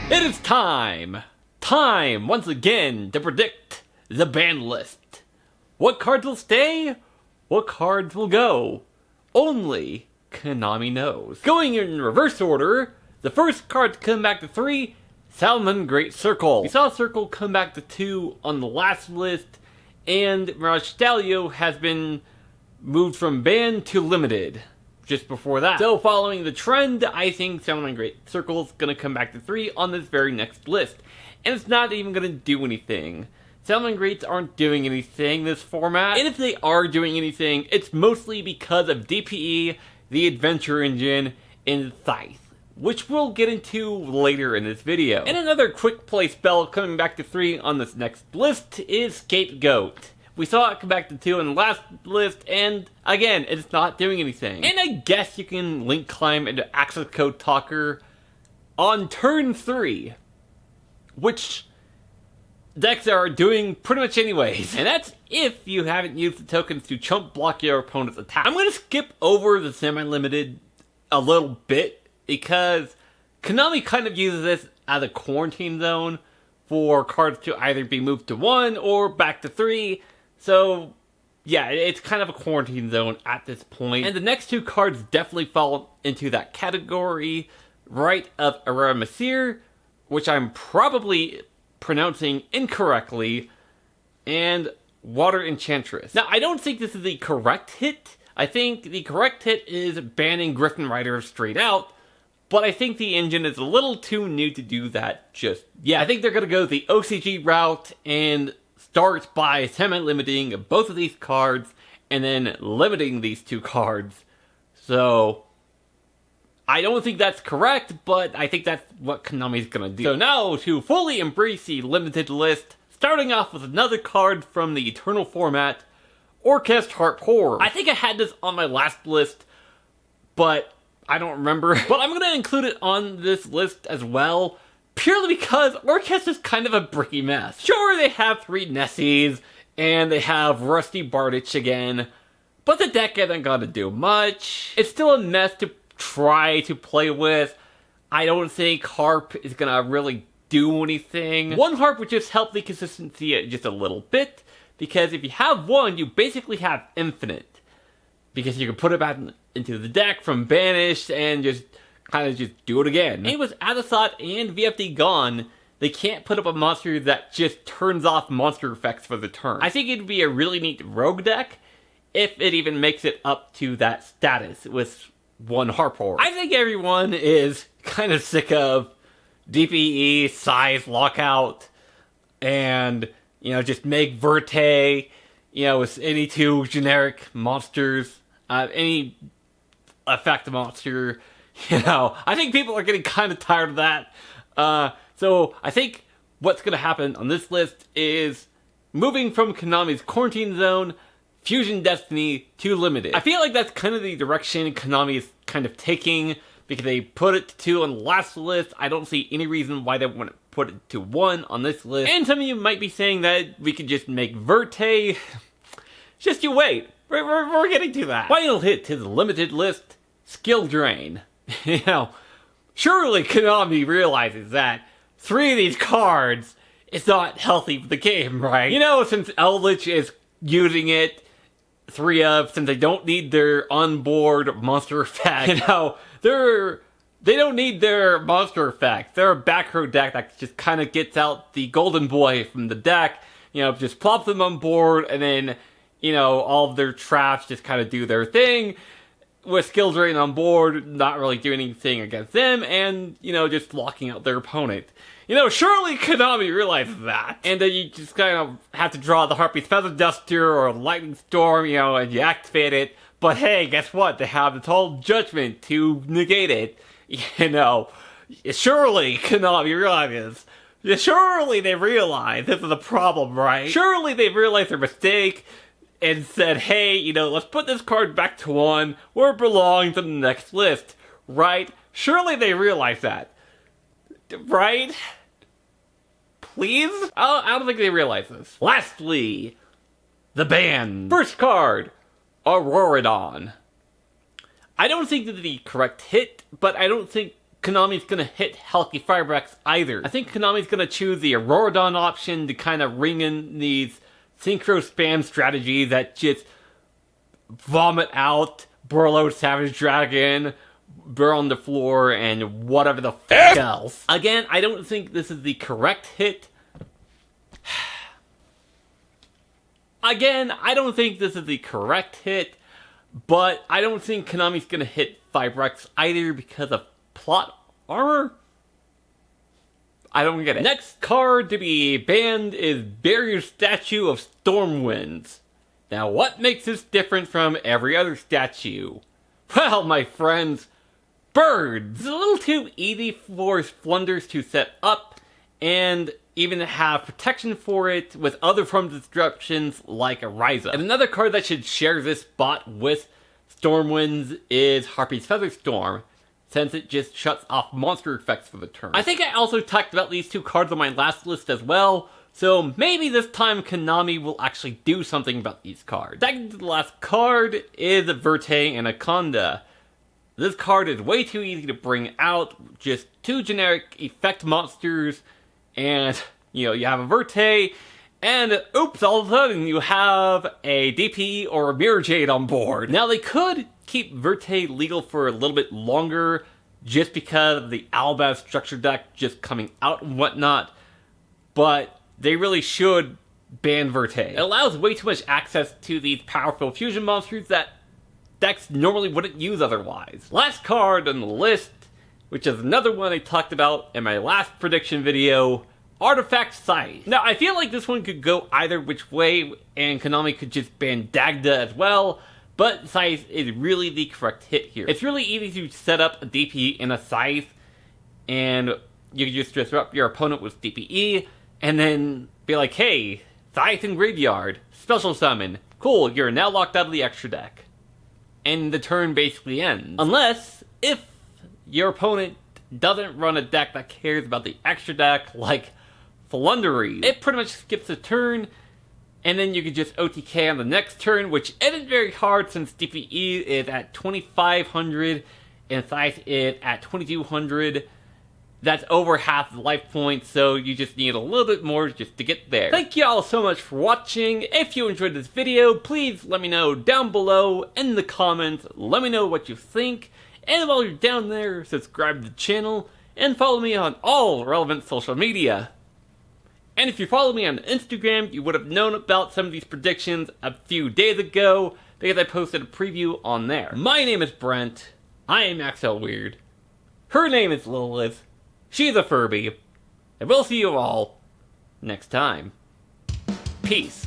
It is time! Time, once again, to predict the ban list. What cards will stay? What cards will go? Only Konami knows. Going in reverse order, the first card to come back to 3, Salamangreat Circle. We saw Circle come back to 2 on the last list, and Mirage Stallion has been moved from banned to limited just before that. So following the trend, I think Salamangreat Circle is going to come back to 3 on this very next list. And it's not even going to do anything. Salamangreats aren't doing anything this format. And if they are doing anything, it's mostly because of DPE, the Adventure Engine, and Scythe, which we'll get into later in this video. And another quick play spell coming back to 3 on this next list is Scapegoat. We saw it come back to 2 in the last list, and again, it's not doing anything. And I guess you can link climb into access code Talker on turn 3, which decks are doing pretty much anyways. And that's if you haven't used the tokens to chump block your opponent's attack. I'm going to skip over the semi-limited a little bit, because Konami kind of uses this as a quarantine zone for cards to either be moved to 1 or back to 3. So, yeah, it's kind of a quarantine zone at this point. And the next 2 cards definitely fall into that category, right, of Aromasir, which I'm probably pronouncing incorrectly, and Water Enchantress. Now, I don't think this is the correct hit. I think the correct hit is banning Griffin Rider straight out, but I think the engine is a little too new to do that just yet. I think they're going to go the OCG route and start by semi-limiting both of these cards, and then limiting these 2 cards. So, I don't think that's correct, but I think that's what Konami's gonna do. So now, to fully embrace the limited list, starting off with another card from the Eternal format, Orchest Harp Horror. I think I had this on my last list, but I don't remember. But I'm gonna include it on this list as well, purely because Orchest is kind of a bricky mess. Sure, they have 3 Nessies, and they have Rusty Bardich again, but the deck isn't gonna do much. It's still a mess to try to play with. I don't think Harp is gonna really do anything. 1 Harp would just help the consistency just a little bit, because if you have 1, you basically have infinite. Because you can put it back into the deck from banished and just kind of just do it again. And with Adasat and VFD gone, they can't put up a monster that just turns off monster effects for the turn. I think it'd be a really neat rogue deck if it even makes it up to that status with 1 Harp Horror. I think everyone is kind of sick of DPE, Scythe, Lockout, and, you know, just make Verte, you know, with any 2 generic monsters, any effect monster. You know, I think people are getting kind of tired of that. So I think what's going to happen on this list is moving from Konami's quarantine zone, Fusion Destiny, to limited. I feel like that's kind of the direction Konami is kind of taking, because they put it to 2 on the last list. I don't see any reason why they wouldn't put it to 1 on this list. And some of you might be saying that we could just make Verte. Just you wait. We're getting to that. Final hit to the limited list, Skill Drain. You know, surely Konami realizes that 3 of these cards is not healthy for the game, right? You know, since Eldritch is using it, 3 of, since they don't need their onboard monster effect, you know, they don't need their monster effect. They're a back row deck that just kind of gets out the golden boy from the deck, you know, just plop them on board, and then, you know, all of their traps just kind of do their thing. With Skill Drain on board, not really doing anything against them, and, you know, just locking out their opponent. You know, surely Konami realizes that. And then you just kind of have to draw the Harpy's Feather Duster or Lightning Storm, you know, and you activate it. But hey, guess what? They have the Total Judgment to negate it. You know, surely Konami realizes. Surely they realize this is a problem, right? Surely they realized their mistake and said, hey, you know, let's put this card back to 1 where it belongs in the next list, right? Surely they realize that, right? Please? I don't think they realize this. Lastly, the ban. First card, Auroradon. I don't think this is the correct hit, but I don't think Konami's gonna hit Healthy Firebracks either. I think Konami's gonna choose the Auroradon option to kind of ring in these synchro spam strategies that just vomit out Burlow Savage Dragon, Burrow on the floor, and whatever the fuck else. Again, I don't think this is the correct hit. Again, I don't think this is the correct hit, but I don't think Konami's gonna hit Firebracks either because of plot armor? I don't get it. Next card to be banned is Barrier Statue of Stormwinds. Now, what makes this different from every other statue? Well, my friends, birds! It's a little too easy for Splendors to set up, and even have protection for it with other forms of disruptions like Ryza. And another card that should share this spot with Stormwinds is Harpy's Featherstorm, since it just shuts off monster effects for the turn. I think I also talked about these two cards on my last list as well, so maybe this time Konami will actually do something about these cards. Second to the last card is Verte Anaconda. This card is way too easy to bring out, just two generic effect monsters, and, you know, you have a Verte, and oops, all of a sudden you have a DP or a Mirror Jade on board. Now they could keep Verte legal for a little bit longer, just because of the Albaz structure deck just coming out and whatnot, but they really should ban Verte. It allows way too much access to these powerful fusion monsters that decks normally wouldn't use otherwise. Last card on the list, which is another one I talked about in my last prediction video, Artifact Scythe. Now, I feel like this one could go either which way, and Konami could just ban Dagda as well, but Scythe is really the correct hit here. It's really easy to set up a DP in a Scythe, and you can just disrupt your opponent with DPE, and then be like, hey, Scythe in Graveyard, special summon, cool, you're now locked out of the extra deck. And the turn basically ends. Unless, if your opponent doesn't run a deck that cares about the extra deck, like Flundery, it pretty much skips a turn, and then you can just OTK on the next turn, which isn't very hard since DPE is at 2500 and Scythe is at 2200. That's over half the life points, so you just need a little bit more just to get there. Thank you all so much for watching. If you enjoyed this video, please let me know down below in the comments. Let me know what you think. And while you're down there, subscribe to the channel and follow me on all relevant social media. And if you follow me on Instagram, you would have known about some of these predictions a few days ago because I posted a preview on there. My name is Brent. I am Axel Weird. Her name is Lilith. She's a Furby. And we'll see you all next time. Peace.